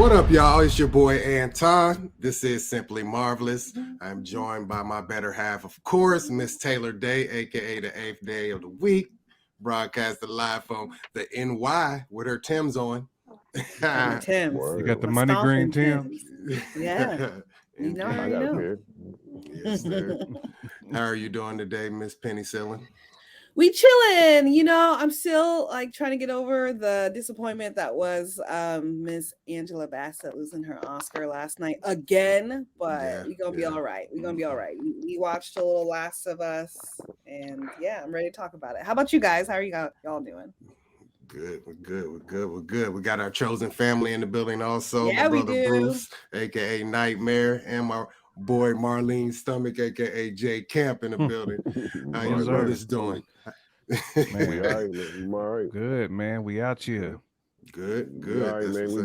What up, y'all? It's your boy Anton. This is Simply Marvelous. I'm joined by my better half, of course, Miss Taylor Day, aka the 8th day of the week, broadcasted live from the NY with her Tim's on. Tim's. You got the money green Tim? Yeah. You know, I got a pair. Yes, sir. How are you doing today, Miss Penny Sillin? We chilling, you know. I'm still like trying to get over the disappointment that was Miss Angela Bassett losing her Oscar last night again, but we're gonna be all right. We're gonna be all right. We watched a little Last of Us, and yeah, I'm ready to talk about it. How about you guys? How are y'all doing? Good, we're good. We got our chosen family in the building also. Yeah, my brother Bruce, aka Nightmare, and my boy Marlene Stomach, aka Jay Camp in the building. How you brothers doing? Man, we all right. Good, man. We out here. Good. All right, man. We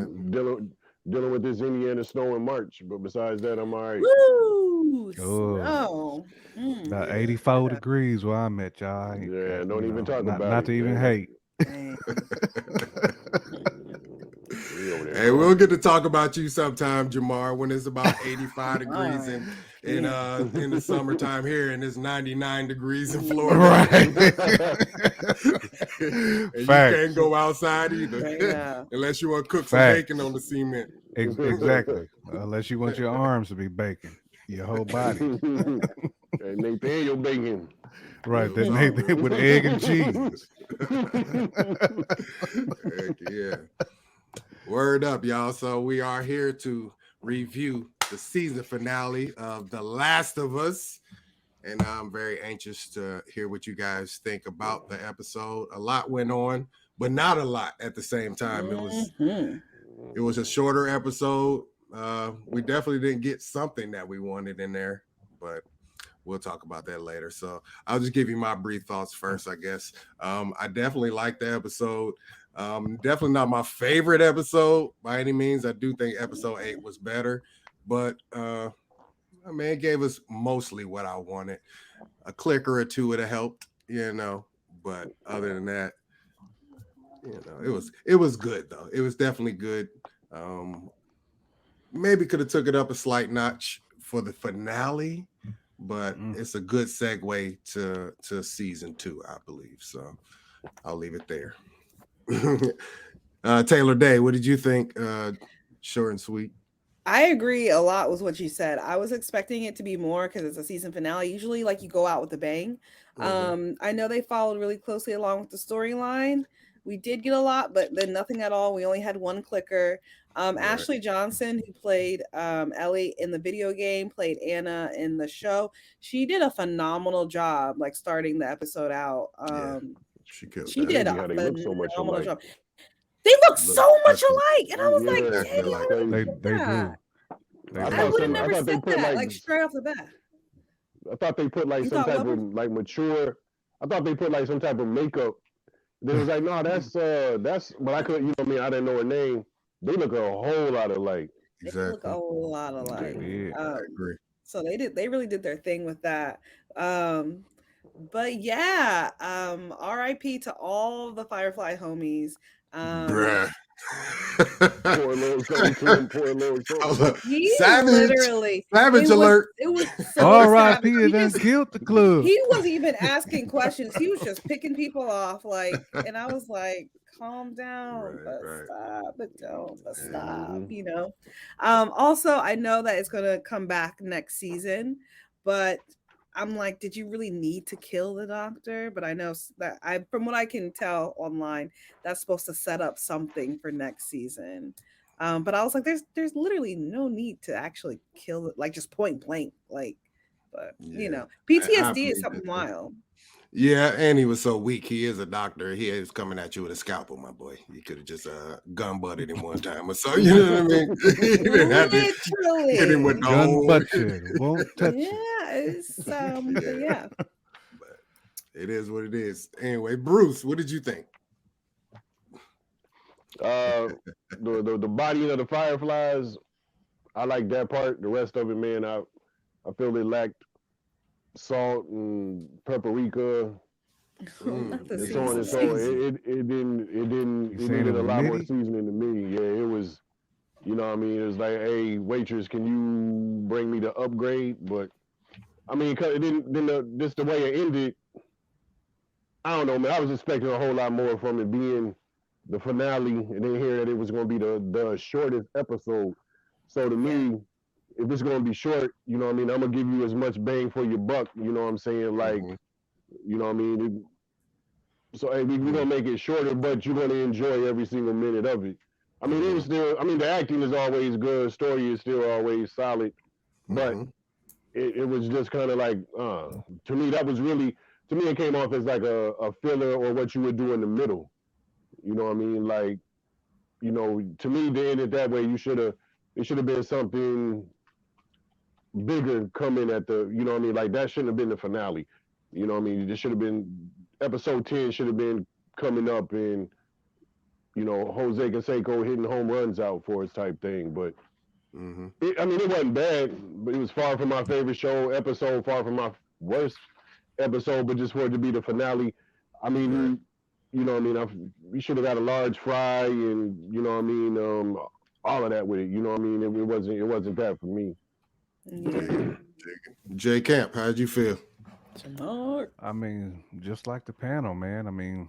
dealing with this Indiana snow in March, but besides that, I'm all right. Woo! Snow. About 84 degrees where I'm at, y'all. Yeah, don't even talk about it. Not to even hate. Hey, we'll get to talk about you sometime, Jamar, when it's about 85 degrees in the summertime here, and it's 99 degrees in Florida. Right. And you can't go outside either, unless you want to cook some bacon on the cement. Exactly. Unless you want your arms to be bacon, your whole body. And Nathaniel bacon. Right, that Nathan with egg and cheese. Heck yeah. Word up, y'all. So we are here to review the season finale of The Last of Us. And I'm very anxious to hear what you guys think about the episode. A lot went on, but not a lot at the same time. It was a shorter episode. We definitely didn't get something that we wanted in there, but we'll talk about that later. So I'll just give you my brief thoughts first, I guess. I definitely liked the episode. Definitely not my favorite episode by any means. I do think episode 8 was better, but I mean, it gave us mostly what I wanted. A clicker or two would have helped, but other than that, it was good though. It was definitely good. Maybe could have took it up a slight notch for the finale, but it's a good segue to season 2, I believe. So I'll leave it there. Taylor Day, what did you think? Short and sweet. I agree a lot with what you said. I was expecting it to be more because it's a season finale. Usually, like, you go out with a bang. I know they followed really closely along with the storyline. We did get a lot, but then nothing at all. We only had one clicker. Ashley Johnson, who played Ellie in the video game, played Anna in the show. She did a phenomenal job, like, starting the episode out. She did a phenomenal job. They look so much alike, and I was like, "Damn, they do." I would have never said that, like straight off the bat. I thought they put like some type of like mature. I thought they put like some type of makeup. They was like, "No, that's." But I couldn't. I didn't know her name. They look a whole lot alike. Exactly. They look a whole lot alike. I agree. So they really did their thing with that. But yeah, RIP to all the Firefly homies. Bruh. Poor little soul. Savage alert. It was so RIP and then killed the club. He wasn't even asking questions. He was just picking people off, like, and I was like, calm down, stop, Also, I know that it's gonna come back next season, but I'm like, did you really need to kill the doctor? But I know that from what I can tell online, that's supposed to set up something for next season. But I was like, there's literally no need to actually kill it, like, just point blank, like. But PTSD is something wild. Yeah, and he was so weak. He is a doctor. He is coming at you with a scalpel, my boy. You could have just gun butted him one time or so. You know what I mean? He didn't have to hit him with the gun butt you. Won't touch you. Yeah, it's yeah. But it is what it is. Anyway, Bruce, what did you think? The body of the Fireflies, I like that part. The rest of it, man, I feel it lacked salt and paprika, and so on and so on. It needed a lot more seasoning to me. Yeah, it was You know what I mean? It was like, hey, waitress, can you bring me the upgrade? But I mean, cause it didn't. Then just the way it ended, I don't know, man. I was expecting a whole lot more from it being the finale, and then hear that it was going to be the shortest episode. So to me, if it's going to be short, you know what I mean, I'm gonna give you as much bang for your buck. You know what I'm saying? Like, you know what I mean? So hey, we're gonna make it shorter, but you're gonna enjoy every single minute of it. I mean, it was still. I mean, the acting is always good. Story is still always solid, but it was just kind of like to me that was really to me it came off as like a filler or what you would do in the middle. You know what I mean? Like, you know, to me, they ended that way. It should have been something bigger coming at the. You know what I mean? Like that shouldn't have been the finale. You know what I mean? This should have been episode 10 should have been coming up and, you know, Jose Canseco hitting home runs out for us type thing. But I mean, it wasn't bad, but it was far from my favorite show episode, far from my worst episode. But just for it to be the finale, I mean, you know what I mean? We should have got a large fry and, you know what I mean, all of that with it. You know what I mean? It wasn't that for me. J Camp, how'd you feel? I mean, just like the panel, man. I mean,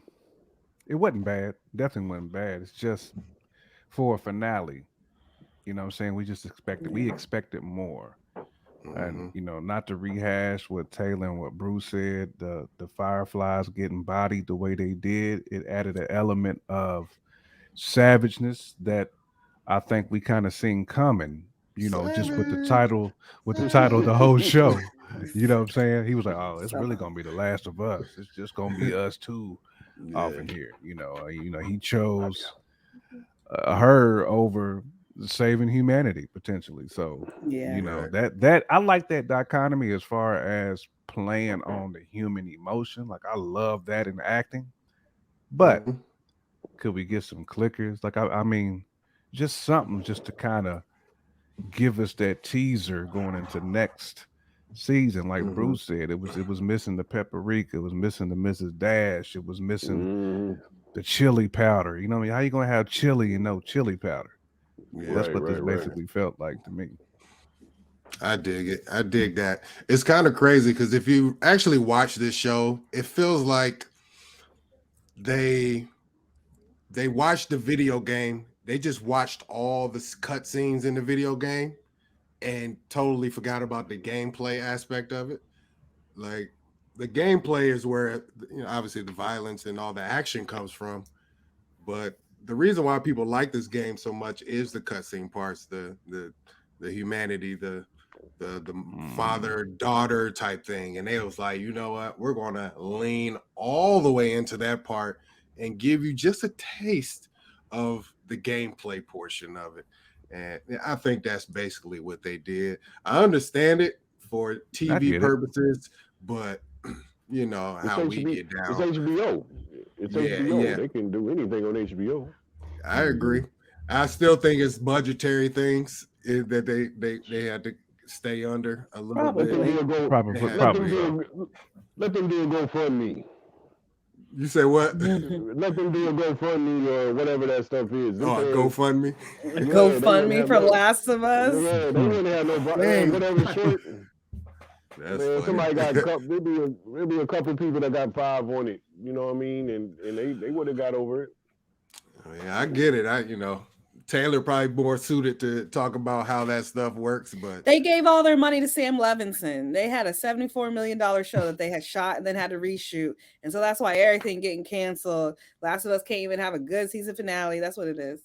it wasn't bad. Definitely wasn't bad. It's just for a finale. You know what I'm saying? We expected more. And, you know, not to rehash what Taylor and what Bruce said, the Fireflies getting bodied the way they did, it added an element of savageness that I think we kind of seen coming, you know, just with the title of the whole show. You know what I'm saying? He was like, "Oh, it's really gonna be The Last of Us. It's just gonna be us two off in here." You know, he chose her over saving humanity potentially. So, you know, that I like that dichotomy as far as playing on the human emotion. Like I love that in acting, but could we get some clickers? Like I mean, just something just to kind of give us that teaser going into next season. Like Bruce said, it was missing the paprika, it was missing the Mrs. Dash, it was missing the chili powder. You know what I mean? How you gonna have chili and no chili powder? That's what this basically felt like to me. I dig it. I dig that. It's kind of crazy because if you actually watch this show, it feels like they watched the video game. They just watched all the cutscenes in the video game and totally forgot about the gameplay aspect of it. Like the gameplay is where, you know, obviously the violence and all the action comes from. But the reason why people like this game so much is the cutscene parts, the humanity, the father-daughter type thing. And they was like, you know what, we're gonna lean all the way into that part and give you just a taste of the gameplay portion of it. And I think that's basically what they did. I understand it for TV purposes, but you know how we get down. It's HBO. It's HBO. Yeah. They can do anything on HBO. I agree. I still think it's budgetary things that they had to stay under a little bit. Let them do a GoFundMe. You say what? Let them do a GoFundMe or whatever that stuff is. GoFundMe? GoFundMe for Last of Us? Yeah, they wouldn't have no whatever short. That's funny. Somebody got there'll be a couple people that got 5 on it. You know what I mean? And they would have got over it. Yeah, I get it. Taylor probably more suited to talk about how that stuff works, but they gave all their money to Sam Levinson. They had a $74 million show that they had shot and then had to reshoot, and so that's why everything getting canceled. Last of Us can't even have a good season finale. That's what it is.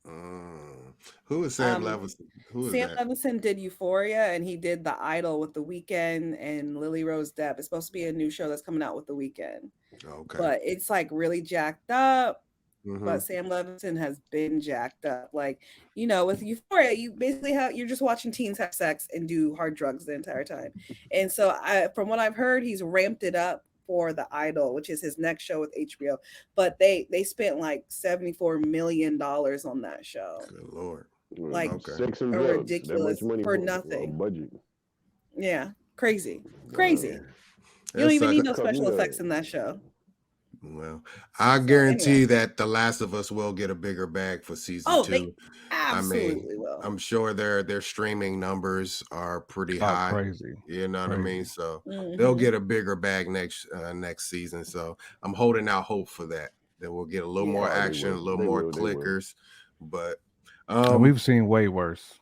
Who is Sam Levinson? Sam Levinson did Euphoria, and he did The Idol with The Weeknd and Lily Rose Depp. It's supposed to be a new show that's coming out with The Weeknd. Okay, but it's like really jacked up. But Sam Levinson has been jacked up. Like, you know, with Euphoria, you basically you're just watching teens have sex and do hard drugs the entire time. And so from what I've heard, he's ramped it up for The Idol, which is his next show with HBO. But they spent like $74 million on that show. Good Lord. Like sex and drugs. Ridiculous for nothing. Budget. Yeah. Crazy. You don't even need no special effects in that show. Well, I So guarantee anyway, that The Last of Us will get a bigger bag for season oh, they two. I mean, absolutely will. I'm sure their streaming numbers are pretty Oh, high. crazy, You know what I mean? crazy. So they'll Hmm. get a bigger bag next season. So I'm holding out hope for that. That we'll get a little more Yeah. Oh, they action, a will. little They more will. They will. clickers. But And we've seen way worse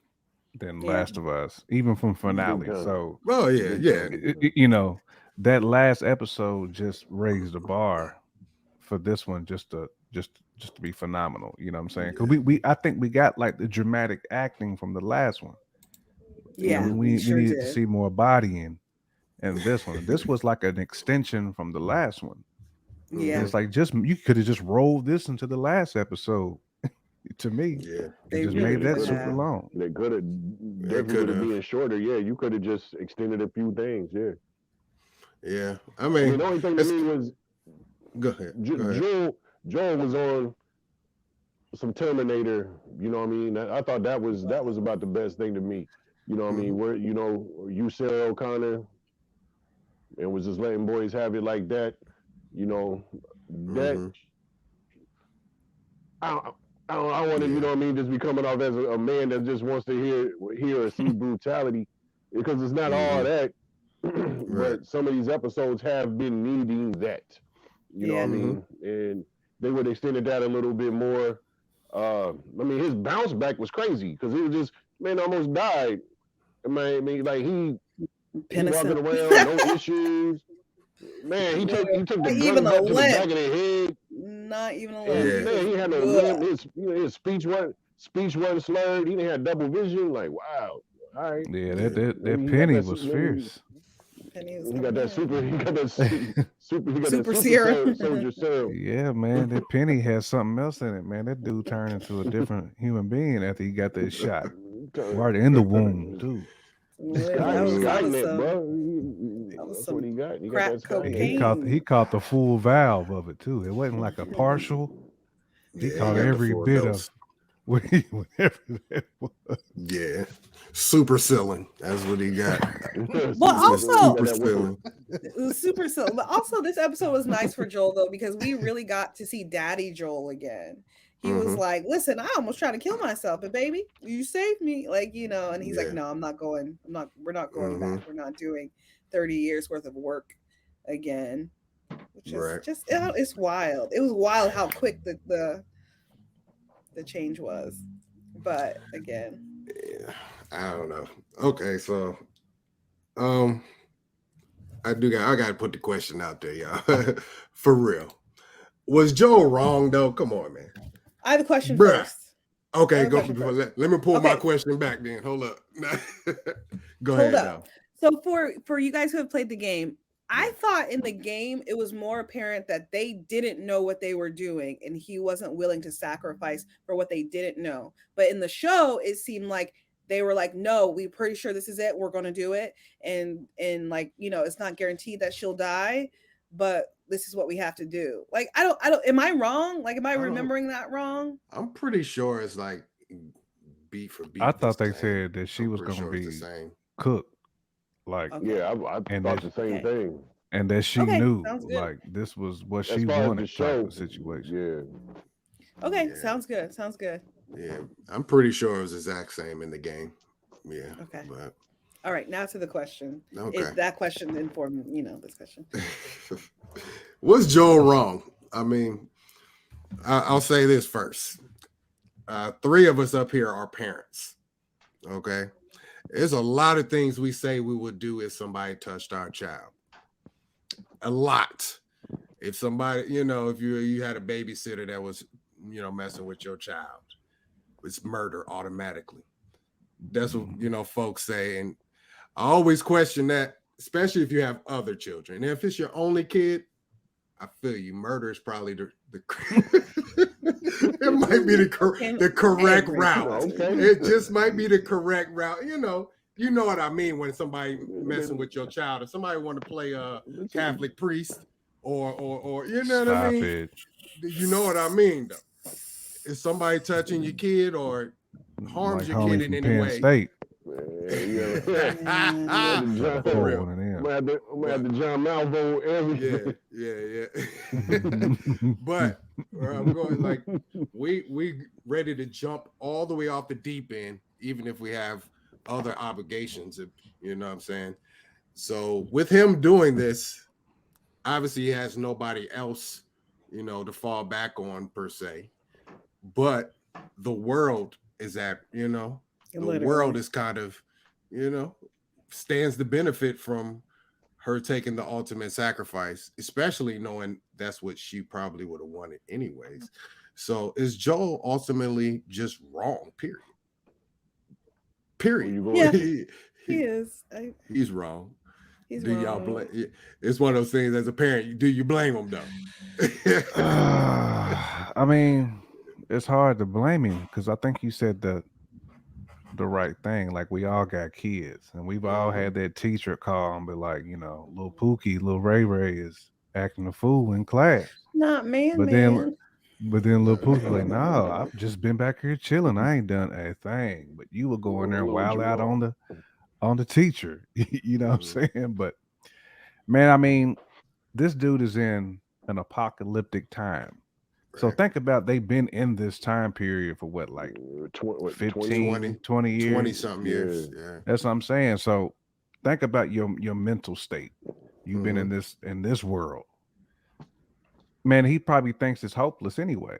than Yeah. Last of Us, even from Big finale. time. So well, yeah, Big yeah, time. Big time. you know, that last episode just raised the bar for this one just to be phenomenal. You know what I'm saying? Because we I think we got like the dramatic acting from the last one. You know, Yeah, Mhm. we we sure needed to did. see more body in this one. This was like an extension from the last one. And Yeah, it's like just you could have just rolled this into the last episode. To me, yeah. it they just really made They that could could have. super have. long. They could have. It Definitely could with it have. being shorter. Yeah, you could have just extended a few things. Yeah. Yeah. I I mean, mean, the only thing to it's me was go ahead. Go ahead. Joel was on some Terminator. You know what I mean? I thought that was about the best thing to me. You know what I mean? Mhm. Where you Sarah O'Connor and was just letting boys have it like that. You know that Mhm. I don't, I want to, you Yeah. know what I mean, just be coming off as a man that just wants to hear or see brutality, because it's not all Mhm. that, Right. but some of these episodes have been needing that, you know what I Yeah. Mhm. mean, and they would have extended that a little bit more. I mean, his bounce back was crazy because he was just, man, almost died. I mean, like he walking Penicillin. around, no issues. Man, he took the Not even gun a back to the limp. back of the head. Not even a limp. And He Yeah. man, was he had no good. limp. His speech wasn't slurred. He didn't have double vision. Like, wow. All right. Yeah, Yeah. that Maybe he got penny that. was Maybe fierce. Penny was he got coming that in. super. He got that super. He got that Super super serum. soldier serum. Yeah, man, that penny had something else in it, man. That dude turned into a different human being after he got that shot. Right in the womb, too. That was Skynet, some bro. that was That's what some he got. He got crack that He Skynet. caught he cocaine. caught the full valve of it too. It wasn't like a partial. He Yeah. He caught got the every full bit of dose. whatever that was. Yeah. Super ceiling. That's what he got. Well, Super, Mr. also he got Super that weapon. ceiling. it was super silly. But also this episode was nice for Joel though, because we really got to see Daddy Joel again. He was Mhm. like, listen, I almost tried to kill myself, but baby, you saved me. Like, and he's like, Yeah. no, we're not going back. Mhm. We're not doing 30 years worth of work again. Which is Right. just it's wild. It was wild how quick the change was. But again. Yeah. I don't know. Okay, so um I gotta put the question out there, y'all. For real. Was Joe wrong though? Come on, man. I have a question Bruh. first. Okay, I have a go. question first. Let me pull my Okay. question back then. Hold up. Go Hold ahead up. now. So for you guys who have played the game, I Yeah. thought in the game it was more apparent that they didn't know what they were doing and he wasn't willing to sacrifice for what they didn't know. But in the show, it seemed like they were like, no, we're pretty sure this is it. We're gonna do it. And like, it's not guaranteed that she'll die, but this is what we have to do. Like, I don't am I wrong? Like, am I I don't. remembering that wrong? I'm pretty sure it's like beat for beat. I the thought they same. said that she I'm was pretty gonna sure it's the be same. cooked, like, Okay. Yeah, I and thought that the same Okay. thing. and that she Okay, knew sounds good. like this was what As she far as the wanted type show, of situation. yeah. Okay, Yeah. sounds good. Sounds good. Yeah, I'm pretty sure it was the exact same in the game. Yeah. Okay. But All right, now to the question. okay. Is that question informed, this question? Was Joel wrong? I mean, I'll say this first. 3 of us up here are parents. Okay. There's a lot of things we say we would do if somebody touched our child. A lot. If somebody, if you had a babysitter that was, messing with your child, it's murder automatically. That's what, folks say. And I always question that, especially if you have other children. And if it's your only kid, I feel you. Murder is probably the it might be the correct route. Okay. It just might be the correct route. You know what I mean when somebody messing with your child. If somebody want to play a Catholic priest or you know what I mean? It. You know what I mean though. Is somebody touching your kid or harms Like your homie kid in from any Penn way? State. For real. One of them. have the John Malvo everything. Yeah. But I'm going like we ready to jump all the way off the deep end, even if we have other obligations. You know what I'm saying? So with him doing this, obviously he has nobody else, to fall back on per se. But the world is the world is kind of, stands to benefit from her taking the ultimate sacrifice, especially knowing that's what she probably would have wanted anyways. So is Joel ultimately just wrong? Period. Yeah, he is. He's wrong. He's do wrong. y'all blame? It's one of those things. As a parent, do you blame him though? I mean, it's hard to blame him because I think you said the right thing. Like we all got kids, and we've all had that teacher call and be like, little Pookie, little Ray Ray is acting a fool in class. Not man. But then little Pookie like, no, I've just been back here chilling. I ain't done a thing. But you will go in there and wild out on the teacher. You know what I'm saying? But man, I mean, this dude is in an apocalyptic time. So think about they've been in this time period for what, like 15, 20 years? 20-something years. Yeah. That's what I'm saying. So think about your mental state. You've been in this world. Man, he probably thinks it's hopeless anyway.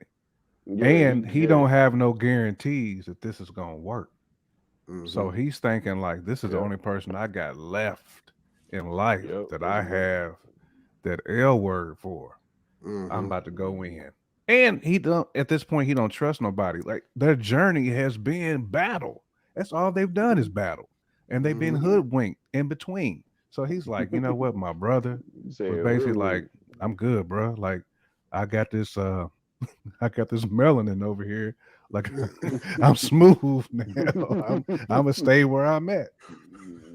Yeah, and he don't have no guarantees that this is going to work. So he's thinking like, this is the only person I got left in life that I have that L word for. I'm about to go in. And he don't, at this point, he don't trust nobody. Like their journey has been battle. That's all they've done is battle. And they've been hoodwinked in between. So he's like, you know what, my brother was basically like, I'm good, bro. Like I got this melanin over here. Like I'm smooth now. I'm gonna stay where I'm at.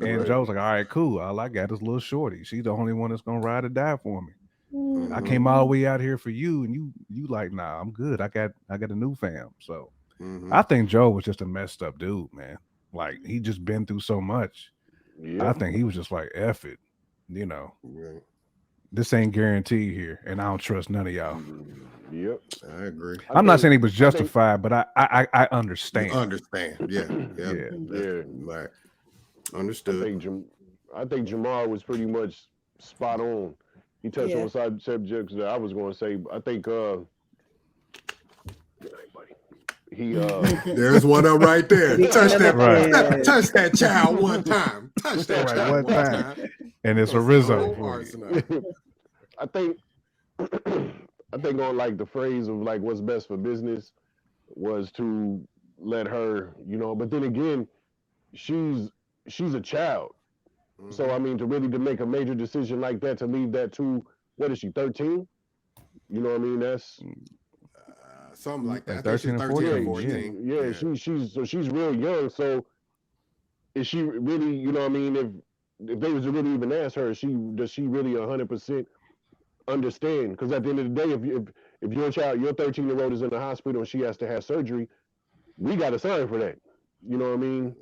And Joe's like, all right, cool. All I got is little shorty. She's the only one that's gonna ride or die for me. I came all the way out here for you, and you like, nah, I'm good. I got a new fam. So I think Joe was just a messed up dude, man. Like he just been through so much. Yeah. I think he was just like, F it, This ain't guaranteed here, and I don't trust none of y'all. Yep, I agree. I'm not saying he was justified, but I understand. You understand, yeah. Right. Understood. I think Jamar was pretty much spot on. He touched on subjects that I was going to say. I think there's one up right there. Touch that child one time. Touch that child one time. And it's a Rizzo. I think on like the phrase of like what's best for business was to let her, but then again, she's a child. So I mean, to make a major decision like that, to leave that to, what is she, 13? You know what I mean? That's something like that. 13 or 14. Yeah. She's real young. So is she really, you know what I mean? If they was to really even ask her, does she really 100% understand? Because at the end of the day, if your child, your 13-year-old is in the hospital and she has to have surgery, we got to sign for that. You know what I mean?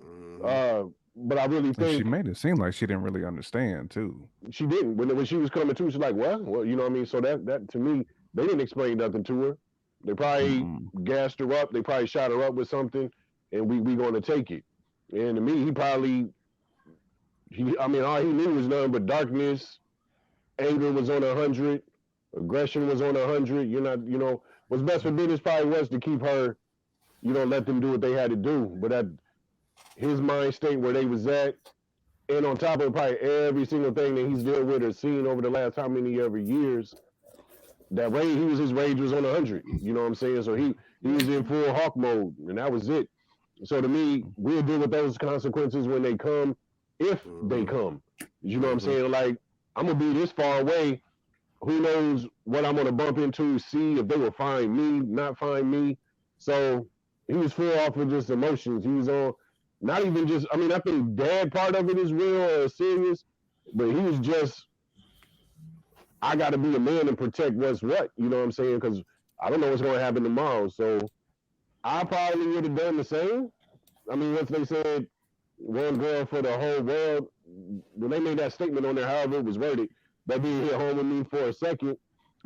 But I really think she made it seem like she didn't really understand too. She didn't. When she was coming to, she's like, "What? Well, you know what I mean?" So that to me, they didn't explain nothing to her. They probably gassed her up. They probably shot her up with something, and we going to take it. And to me, all he knew was nothing but darkness. Anger was on 100. Aggression was on 100. What's best for business probably was to keep her, let them do what they had to do. But at his mind state where they was at, and on top of probably every single thing that he's dealt with or seen over the last how many ever years, that rage, his rage was on 100. You know what I'm saying? So he was in full hawk mode, and that was it. So to me, we'll deal with those consequences when they come, if they come. You know what I'm saying? Like, I'm gonna be this far away. Who knows what I'm gonna bump into, see if they will find me, not find me. So he was full off of just emotions. He was on, not even just, I mean, I think dad part of it is real or serious, but he was just, I got to be a man and protect what's what, you know what I'm saying? Because I don't know what's going to happen tomorrow. So I probably would have done the same. I mean, once they said one girl for the whole world, when they made that statement on there, however it was worded, that being hit home with me for a second.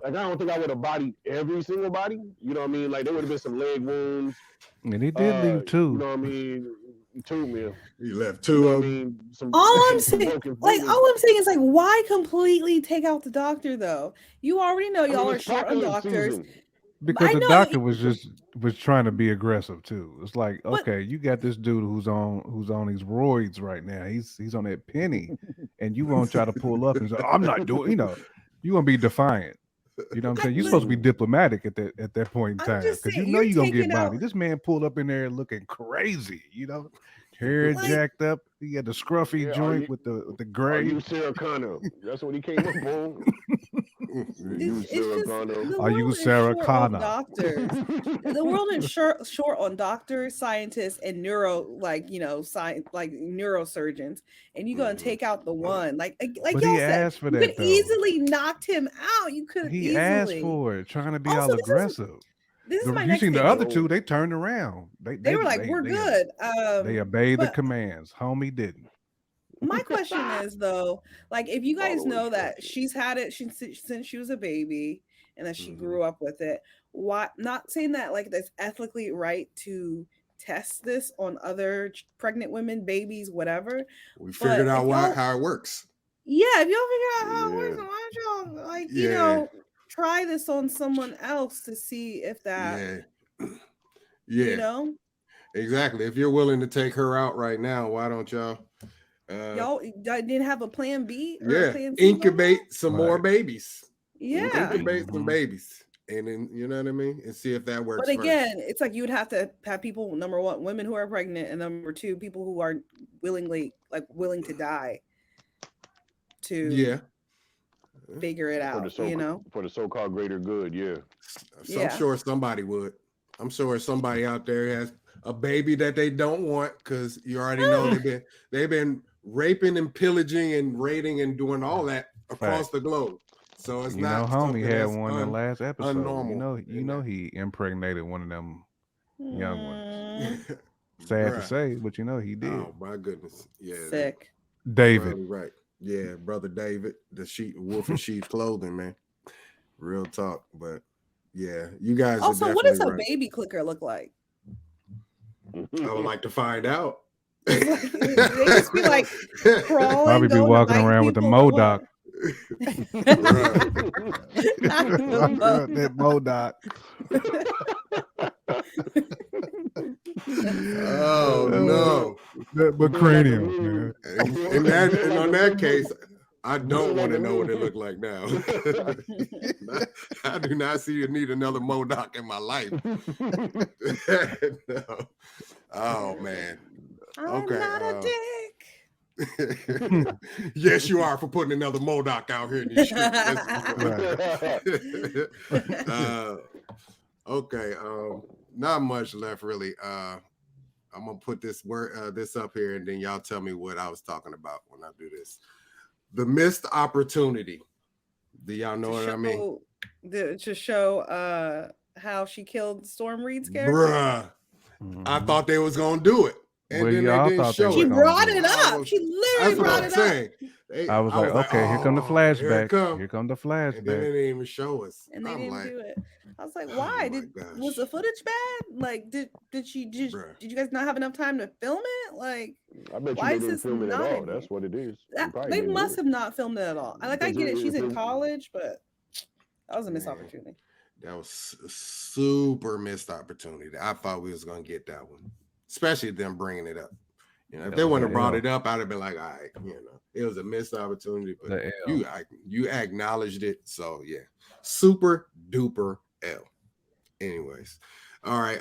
Like I don't think I would have bodied every single body. You know what I mean? Like there would have been some leg wounds. And he did leave two. You know what I mean? Two, man. He left two of them. I mean? All I'm saying is like, why completely take out the doctor though? You already know y'all are short on doctors. Because the doctor was trying to be aggressive too. It's like, okay, you got this dude who's on these roids right now. He's on that penny, and you won't try to pull up and say, I'm not doing. You know, you gonna be defiant. You know what I'm saying? You're supposed to be diplomatic at that point in time because you know you're gonna get bodied. This man pulled up in there looking crazy. You know, hair jacked up. He had the scruffy joint with the gray. Are you Sarah Connor? That's what he came up on. Are you Sarah Connor? Doctors. The world is short on doctors, scientists, and neurosurgeons, and you're gonna take out the one. Like but y'all said, for that, you could easily knocked him out. You could. He asked for it, trying to be all aggressive. This is my you seen the other two? They turned around. They were like, "We're good." They obeyed the commands. Homie didn't. My question is though, like if you guys know that she's had it since she was a baby and that she grew up with it, why not saying that like that's ethically right to test this on other pregnant women, babies, whatever? We figured out how it works. Yeah, if y'all figure out how it works, why don't y'all you know try this on someone else to see if that you know? Exactly. If you're willing to take her out right now, why don't y'all y'all didn't have a plan B or a plan C incubate some more babies. Incubate some babies, and then you know what I mean, and see if that works. But again, it's like you would have to have people, number one, women who are pregnant, and number two, people who are willing to die to figure it out. For the so-called greater good. I'm sure somebody would. I'm sure somebody out there has a baby that they don't want because you already know they've been raping and pillaging and raiding and doing all that across the globe. So it's not. Homie had one in the last episode. Unnormal. You know he impregnated one of them young ones. Sad to say, but you know he did. Oh my goodness! Yeah, sick. David, right? Yeah, brother David, the wolf in sheep's clothing, man. Real talk, but yeah, you guys. Also, what does a baby clicker look like? I would like to find out. They just be like crawling. Probably be walking around with the Modoc. That Modoc. Oh no! But cranium, man. And on that case, I don't want to know what it looked like now. I do not see you need another Modoc in my life. No. Oh man. I'm not a dick. Yes, you are for putting another Modoc out here in these streets. Okay. Not much left really. I'm gonna put this up here, and then y'all tell me what I was talking about when I do this. The missed opportunity. Do y'all know what I mean? To show how she killed Storm Reed's character. Bruh. I thought they was gonna do it. And then they didn't show it. She brought it up. She literally brought it up. I was like, okay, here come the flashback. Here come the flashback. And then they didn't even show us. And they didn't do it. I was like, why? Was the footage bad? Like, did you guys not have enough time to film it? Like, I bet you they didn't film it at all. That's what it is. They must have not filmed it at all. I get it. She's in college, but that was a missed opportunity. That was a super missed opportunity. I thought we was gonna get that one, especially them bringing it up. You know, if they wouldn't have brought it up, I'd have been like, all right, you know, it was a missed opportunity, but you acknowledged it, so yeah, super duper L. Anyways, all right.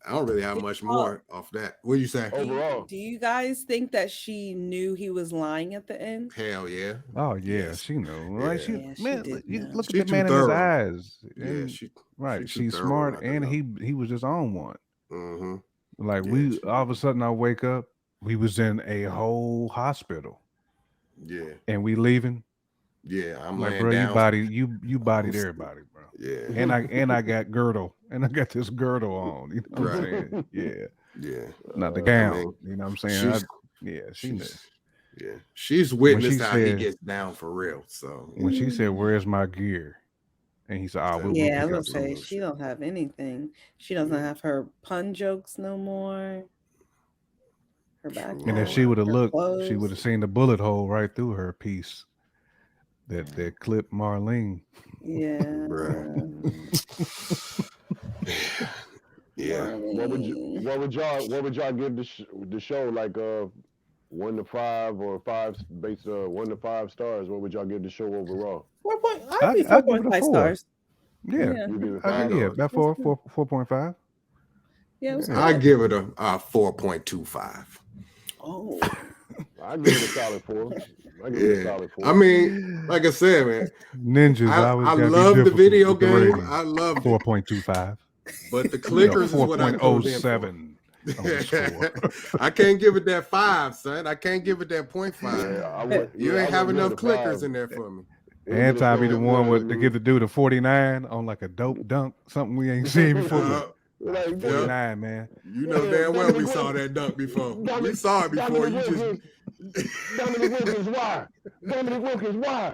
I don't really have much more off that. What do you say? Overall, do you guys think that she knew he was lying at the end? Hell yeah. Oh yeah, she knew. Right? Yeah. You look at the man in his eyes. Yeah, she's smart, and he was just on one. Mm-hmm. Like all of a sudden I wake up, we was in a whole hospital. Yeah. And we leaving. Yeah, I'm like, laying bro, down. you bodied everybody, bro. Yeah. And I got girdle. And I got this girdle on. You know what I'm saying? Yeah. Yeah. Not the gown. You know what I'm saying? Yeah, she knew. She's witnessed how he gets down for real. So when she said, "Where's my gear?" and he said, "Oh, we'll I was pick gonna up say some." she don't have anything. She doesn't have her pun jokes no more. Her backpack. And if she would have looked, she would clothes. have seen the bullet hole right through her piece that clipped Marlene. Yeah. Yeah. What would y'all give the show like 1 to 5 or 5 based 1 to 5 stars? What would y'all give the show overall? 4 point. I'd be 4.5 stars. Yeah, you give it 5. About 4.5. Yeah, I give it a 4.25. Oh, I give it a solid 4. I mean, like I said, man, ninjas. I love the video game. I love 4.25. But the clickers is what I go in for. 4.07. I can't give it that 5, son. I can't give it that 0.5. You ain't have enough clickers in there for me. Anton be the one to give the dude a 49 on like a dope dunk, something we ain't seen before. 49, man. You know damn well we saw that dunk before. We saw it before. Dominic Wilkins, why? Dominic Wilkins, why?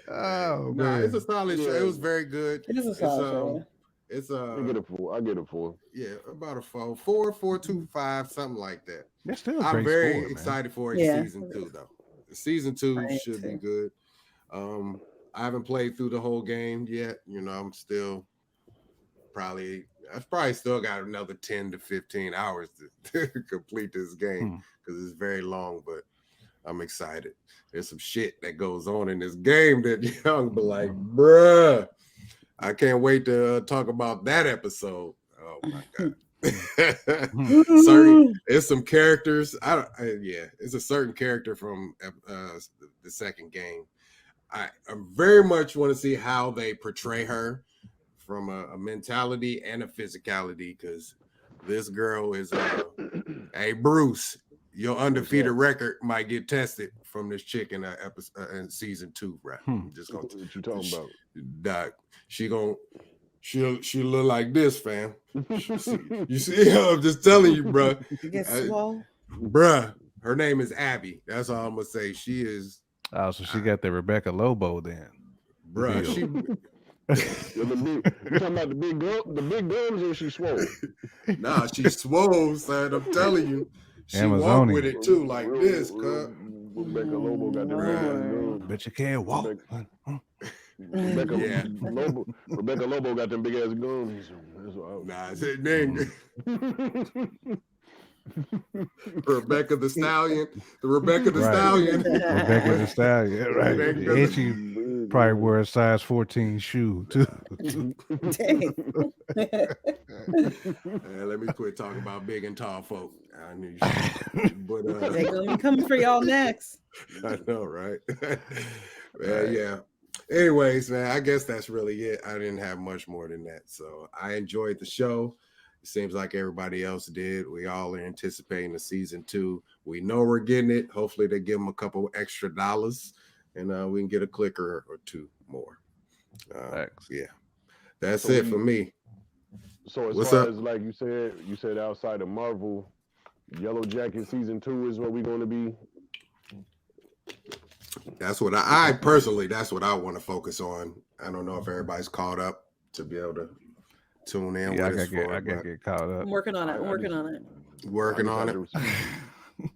Oh man, it's a solid show. It was very good. It is a solid show. It's I get a 4. I get a 4. Yeah, about a 4. 4.25, something like that. That's still I'm very excited for season 2 though. Season 2 should be good. I haven't played through the whole game yet. You know, I've probably still got another 10 to 15 hours to complete this game because it's very long, but I'm excited. There's some shit that goes on in this game that young be like, bruh, I can't wait to talk about that episode. Oh my God. There's some characters. It's a certain character from the second game. I very much want to see how they portray her from a mentality and a physicality, because this girl is hey Bruce, your undefeated record might get tested from this chick in in season 2, right? Just gonna what you talking about? Doc, she'll look like this, fam. You see, I'm just telling you, bro. Bruh, her name is Abby. That's all I'm gonna say. She is. Oh, so she got the Rebecca Lobo then, bruh. You talking about the big guns, or she swole? Nah, she's swole, son. I'm telling you. She walk with it too, like this, cuz. Rebecca Lobo got the big but you can't walk. Rebecca Lobo got them big ass guns. Nah, then Rebecca the Stallion. Rebecca the Stallion, right. And she probably wear a size 14 shoe too. Dang. Let me quit talking about big and tall folk. I knew you but they're gonna be coming for y'all next. I know, right? Yeah. Anyways, man, I guess that's really it. I didn't have much more than that. So I enjoyed the show. It seems like everybody else did. We all are anticipating the season 2. We know we're getting it. Hopefully they give them a couple extra dollars and we can get a clicker or 2 more. Yeah, that's it for me. So as far as like you said outside of Marvel, Yellow Jacket season 2 is what we're going to be. That's what I personally, that's what I want to focus on. I don't know if everybody's caught up to be able to tune in. Yeah, I gotta get caught up. I'm working on it. Working on it.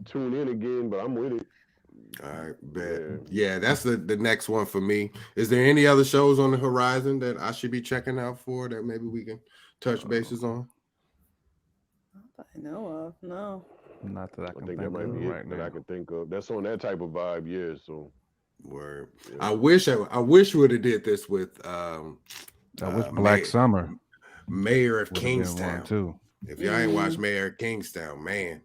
Tune in again, but I'm with it. All right, bet. Yeah, that's the next one for me. Is there any other shows on the horizon that I should be checking out for that maybe we can touch bases on? Not that I know of. No. Not that I can think that might be right now. That I can think of. That's on that type of vibe, yeah. So, word. Yeah. I wish we would have did this with Black Summer, Mayor of Kingstown too. If y'all ain't watched Mayor of Kingstown, man,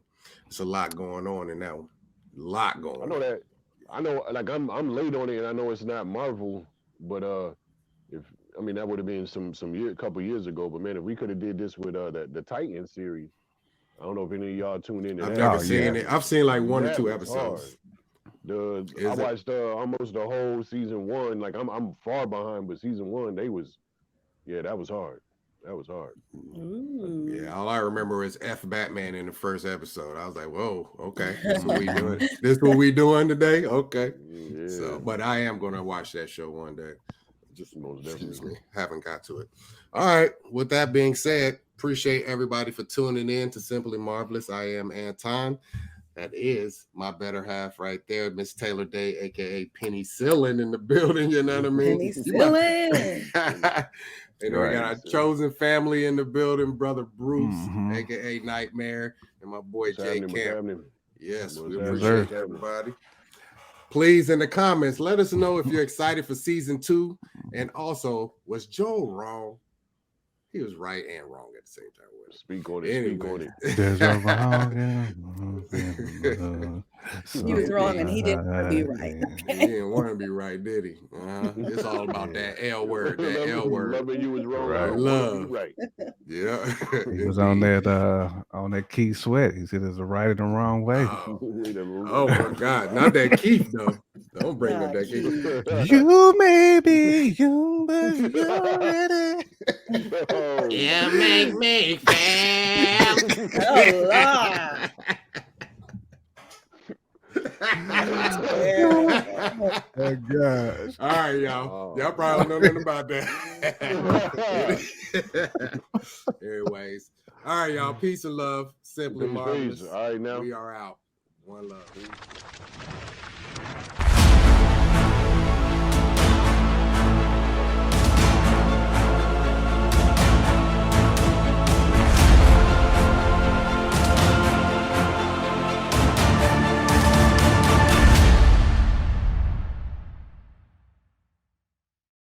it's a lot going on in that one. A lot going. I know that. I know, like I'm late on it, and I know it's not Marvel, but that would have been couple years ago. But man, if we could have did this with the Titan series. I don't know if any of y'all tuned in. I've never seen it. I've seen like 1 or 2 episodes. I watched almost the whole season 1. Like I'm far behind, but season 1 that was hard. That was hard. Ooh. Yeah, all I remember is F Batman in the first episode. I was like, whoa, okay. This what we doing. This what we doing today? Okay. Yeah. So, but I am gonna watch that show one day. Just Most excuse me, definitely. haven't got to it. All right. With that being said, appreciate everybody for tuning in to Simply Marvelous. I am Anton. That is my better half right there, Miss Taylor Day, aka Penny Cillin in the building. You know what I mean? Penicillin. We got our chosen family in the building, brother Bruce, Mhm. aka Nightmare, and my boy What's Jay happening? Camp. Yes, we What's appreciate happening? everybody. Please, in the comments, let us know if you're excited for season 2. And also, was Joel wrong? He was right and wrong at the same time. Speak on it. Anyway. Speak on it. There's a wrong. He was wrong and he didn't want to be right. He didn't want to be right, did he? It's all about that L word. That L word. Loving you was wrong. Right. I don't Love. want to be right. Yeah. He was on that Keith Sweat. He said there's a right and a wrong way. Oh my God. Not that Keith, though. Don't bring up that Keith. You may be young, but you're ready. You make me feel. Oh, Lord. Oh gosh. All right, y'all. Y'all probably don't know nothing about that. Anyways. All right, y'all. Peace and love. Simply Marvelous. All right, now. We are out. One love.